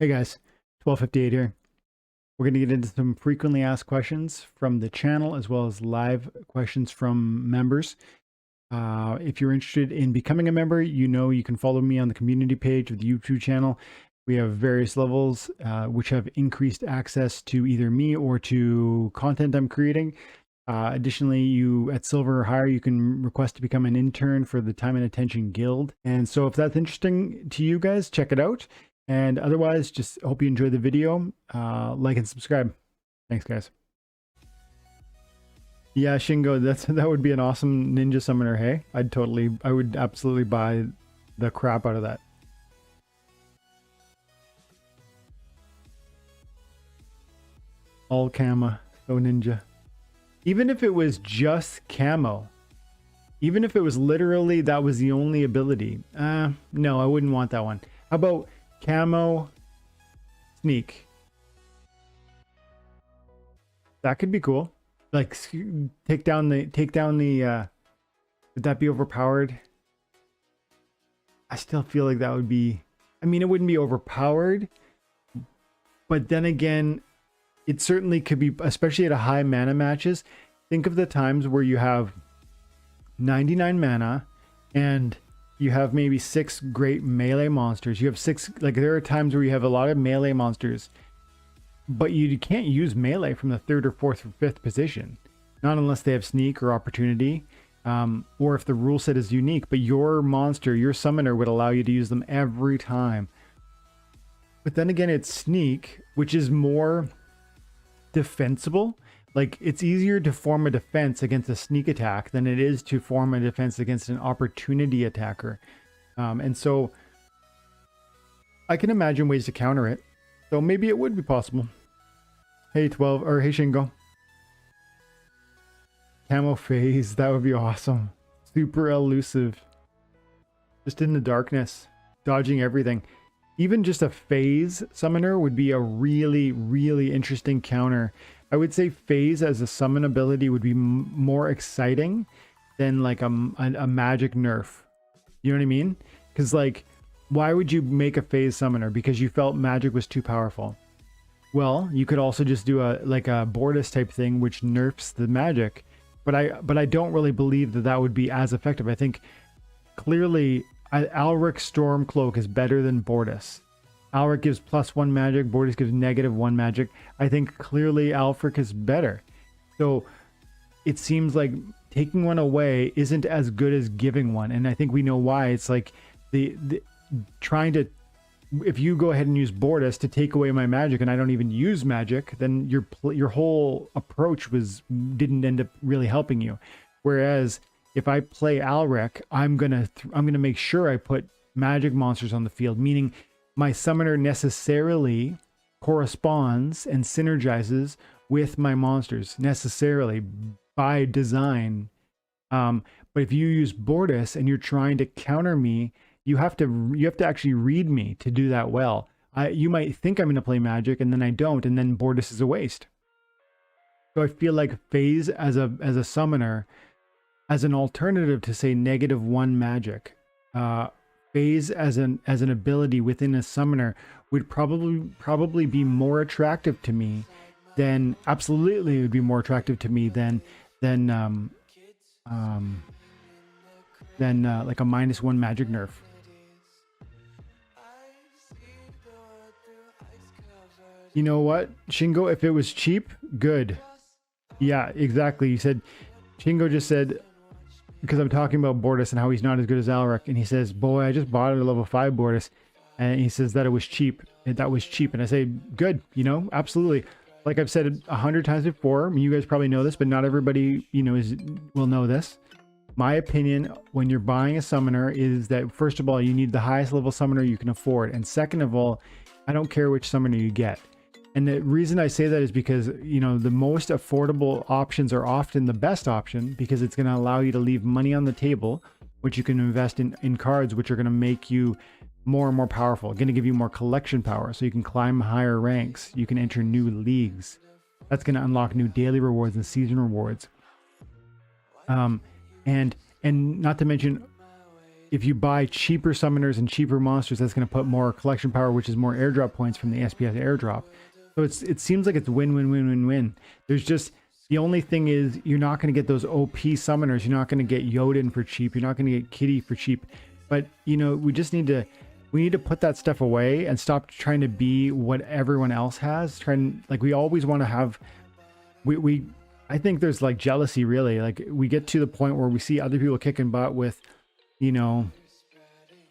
Hey guys, 1258 here. We're going to get into some frequently asked questions from the channel as well as live questions from members. If you're interested in becoming a member, you can follow me on the community page of the YouTube channel. We have various levels which have increased access to either me or to content I'm creating. Additionally, you at silver or higher, you can request to become an intern for the Time and Attention Guild. And so if that's interesting to you guys, check it out. And otherwise, just hope you enjoy the video. Like and subscribe. Thanks, guys. Yeah, Shingo, that would be an awesome ninja summoner, hey? I would absolutely buy the crap out of that. All camo, so ninja. Even if it was just camo, even if it was literally that was the only ability, no, I wouldn't want that one. How about camo sneak? That could be cool. Like take down the would that be overpowered? I still feel like that would be, I mean, it wouldn't be overpowered, but then again, it certainly could be, especially at a high mana matches. Think of the times where you have 99 mana and you have maybe 6 great melee monsters. You have 6, like there are times where you have a lot of melee monsters, but you can't use melee from the 3rd or 4th or 5th position. Not unless they have sneak or opportunity, or if the rule set is unique, but your monster, your summoner would allow you to use them every time. But then again, it's sneak, which is more defensible. Like it's easier to form a defense against a sneak attack than it is to form a defense against an opportunity attacker. And so I can imagine ways to counter it. So maybe it would be possible. Hey 12 or hey Shingo. Camo phase, that would be awesome. Super elusive. Just in the darkness, dodging everything. Even just a phase summoner would be a really, really interesting counter. I would say phase as a summon ability would be more exciting than like a magic nerf. You know what I mean? Because like, why would you make a phase summoner? Because you felt magic was too powerful. Well, you could also just do a Bortus type thing, which nerfs the magic. But I don't really believe that would be as effective. I think clearly Alric Stormcloak is better than Bortus. Alric gives +1 magic, Bortus gives -1 magic. I think clearly Alfric is better. So it seems like taking one away isn't as good as giving one. And I think we know why. It's like the trying to, if you go ahead and use Bortus to take away my magic and I don't even use magic, then your whole approach didn't end up really helping you. Whereas if I play Alric, I'm gonna make sure I put magic monsters on the field, meaning my summoner necessarily corresponds and synergizes with my monsters necessarily by design. But if you use Bortus and you're trying to counter me, you have to actually read me to do that well. You might think I'm going to play magic and then I don't, and then Bortus is a waste. So I feel like phase as a summoner, as an alternative to say -1 magic, phase as an ability within a summoner would probably be more attractive to me than, absolutely it would be more attractive to me than like a -1 magic nerf. You know what, Shingo, if it was cheap, good. Yeah, exactly. You said, Shingo just said, because I'm talking about Bortus and how he's not as good as Alric, and he says, boy, I just bought it at level 5 Bortus, and he says that it was cheap. That was cheap. And I say, good, absolutely. Like I've said 100 times before, you guys probably know this, but not everybody, will know this. My opinion when you're buying a summoner is that, first of all, you need the highest level summoner you can afford. And second of all, I don't care which summoner you get. And the reason I say that is because, the most affordable options are often the best option, because it's going to allow you to leave money on the table, which you can invest in cards, which are going to make you more and more powerful, going to give you more collection power. So you can climb higher ranks. You can enter new leagues. That's going to unlock new daily rewards and season rewards. And not to mention, if you buy cheaper summoners and cheaper monsters, that's going to put more collection power, which is more airdrop points from the SPS airdrop. So it seems like it's win-win-win-win-win. There's just, the only thing is you're not going to get those OP summoners. You're not going to get Yodin for cheap. You're not going to get Kitty for cheap. But, you know, we need to put that stuff away and stop trying to be what everyone else has. Like, we always want to have, I think there's like jealousy, really. Like, we get to the point where we see other people kicking butt with, you know,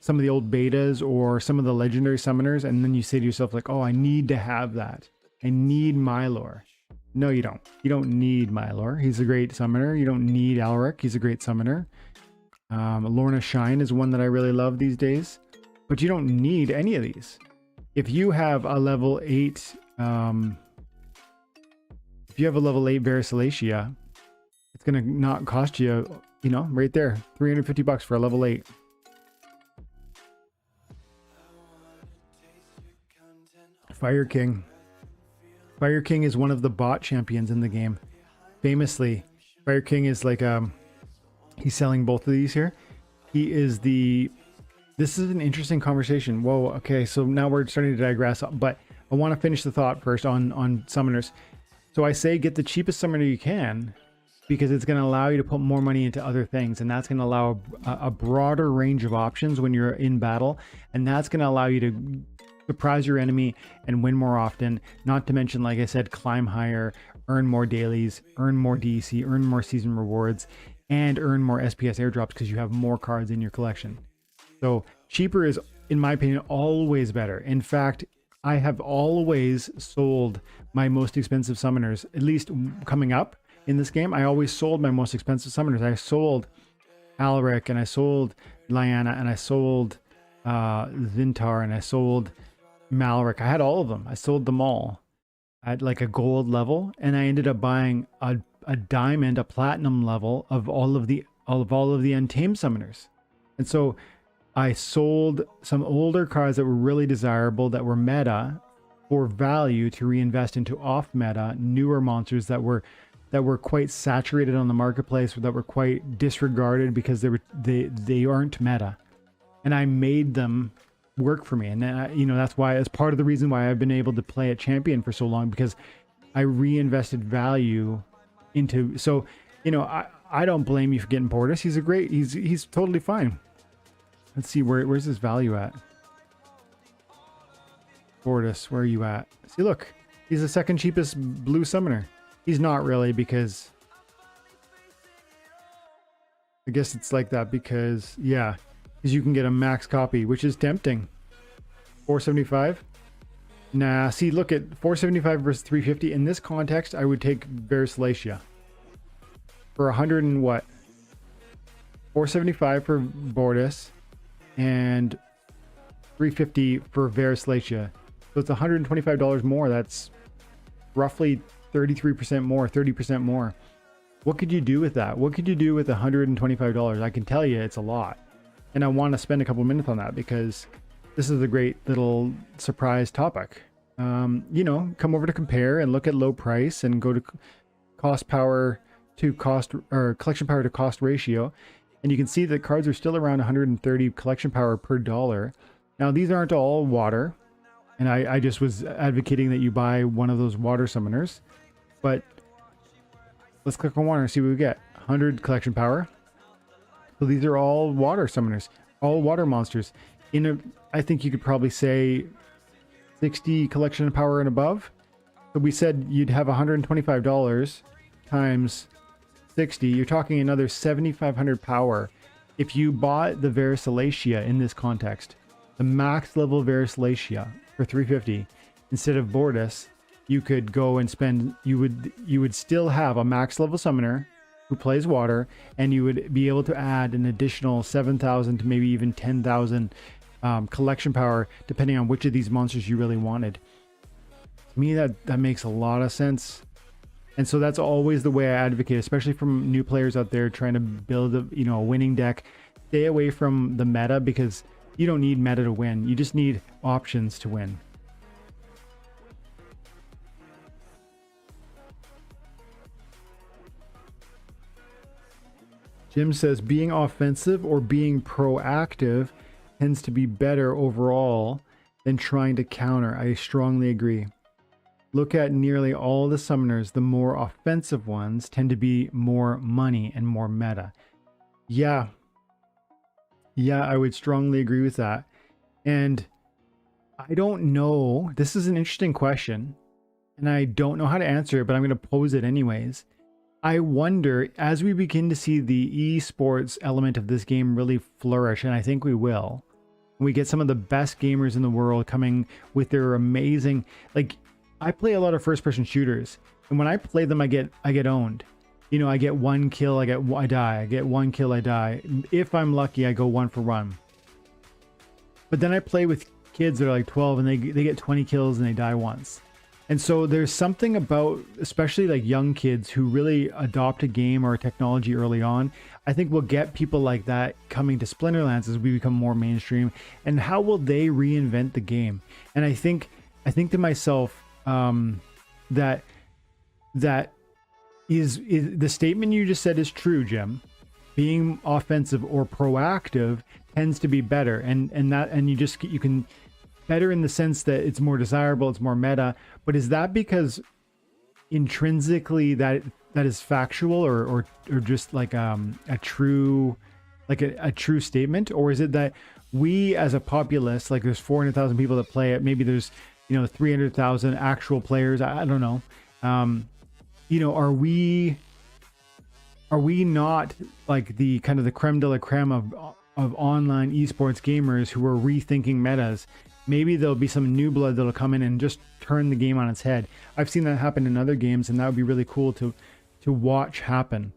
some of the old betas or some of the legendary summoners, and then you say to yourself like, oh, I need to have that. I need Mylor. No, you don't. You don't need Mylor. He's a great summoner. You don't need Alaric. He's a great summoner. Lorna Shine is one that I really love these days, but you don't need any of these. If you have a level 8, if you have a level 8 Varicelatia, it's going to not cost you, you know, right there, $350 for a level 8. Fire King. Fire King is one of the bot champions in the game. Famously, Fire King is like, he's selling both of these here. He is this is an interesting conversation. Whoa, okay, so now we're starting to digress, but I want to finish the thought first on summoners. So I say get the cheapest summoner you can, because it's going to allow you to put more money into other things, and that's going to allow a broader range of options when you're in battle, and that's going to allow you to surprise your enemy and win more often. Not to mention, like I said, climb higher, earn more dailies, earn more DC, earn more season rewards, and earn more SPS airdrops because you have more cards in your collection. So cheaper is, in my opinion, always better. In fact, I have always sold my most expensive summoners, at least coming up in this game. I always sold my most expensive summoners. I sold Alaric, and I sold Lyanna, and I sold Zintar, and I sold Malric. I had all of them. I sold them all at like a gold level, and I ended up buying a diamond, a platinum level of all of the untamed summoners. And so I sold some older cards that were really desirable, that were meta, for value to reinvest into off meta newer monsters that were quite saturated on the marketplace, or that were quite disregarded because they aren't meta. And I made them work for me. And you know, that's why, as part of the reason why I've been able to play at champion for so long, because I reinvested value into, so, you know, I don't blame you for getting Portis. He's totally fine. Let's see, where's his value at? Portis, where are you at? See, look, he's the second cheapest blue summoner. He's not really, because I guess it's like that because, yeah, because you can get a max copy, which is tempting. 475. Nah, see, look at 475 versus 350. In this context, I would take Varicelatia for 100 and what? 475 for Bortus and 350 for Varicelatia. So it's $125 more. That's roughly 33% more, 30% more. What could you do with that? What could you do with $125? I can tell you it's a lot. And I want to spend a couple minutes on that because this is a great little surprise topic. You know, come over to compare and look at low price and go to cost power to cost, or collection power to cost ratio. And you can see that cards are still around 130 collection power per dollar. Now, these aren't all water. And I just was advocating that you buy one of those water summoners. But let's click on water and see what we get. 100 collection power. So these are all water summoners, all water monsters. I think you could probably say 60 collection power and above. So we said you'd have $125 times 60. You're talking another 7,500 power if you bought the Varicelatia in this context. The max level Varicelatia for 350 instead of Bortus. You could go and spend, you would still have a max level summoner who plays water, and you would be able to add an additional 7,000 to maybe even 10,000 collection power, depending on which of these monsters you really wanted. To me, that makes a lot of sense. And so that's always the way I advocate, especially from new players out there trying to build a winning deck. Stay away from the meta, because you don't need meta to win. You just need options to win. Jim says being offensive or being proactive tends to be better overall than trying to counter. I strongly agree. Look at nearly all the summoners. The more offensive ones tend to be more money and more meta. Yeah. Yeah, I would strongly agree with that. And I don't know. This is an interesting question. And I don't know how to answer it, but I'm going to pose it anyways. I wonder, as we begin to see the esports element of this game really flourish, and I think we will, we get some of the best gamers in the world coming with their amazing, like, I play a lot of first-person shooters, and when I play them, I get owned. You know, I get one kill, I die. I get one kill, I die. If I'm lucky, I go 1 for 1. But then I play with kids that are like 12, and they get 20 kills and they die once. And so there's something about, especially like young kids who really adopt a game or a technology early on. I think we'll get people like that coming to Splinterlands as we become more mainstream. And how will they reinvent the game? And I think to myself that is the statement you just said is true, Jim. Being offensive or proactive tends to be better, and you can. Better in the sense that it's more desirable, it's more meta, but is that because intrinsically that is factual or just like a true statement, or is it that we as a populace, like there's 400,000 people that play it, maybe there's 300,000 actual players, I don't know, are we not like the kind of the creme de la creme of online esports gamers who are rethinking metas? Maybe there'll be some new blood that'll come in and just turn the game on its head. I've seen that happen in other games, and that would be really cool to watch happen.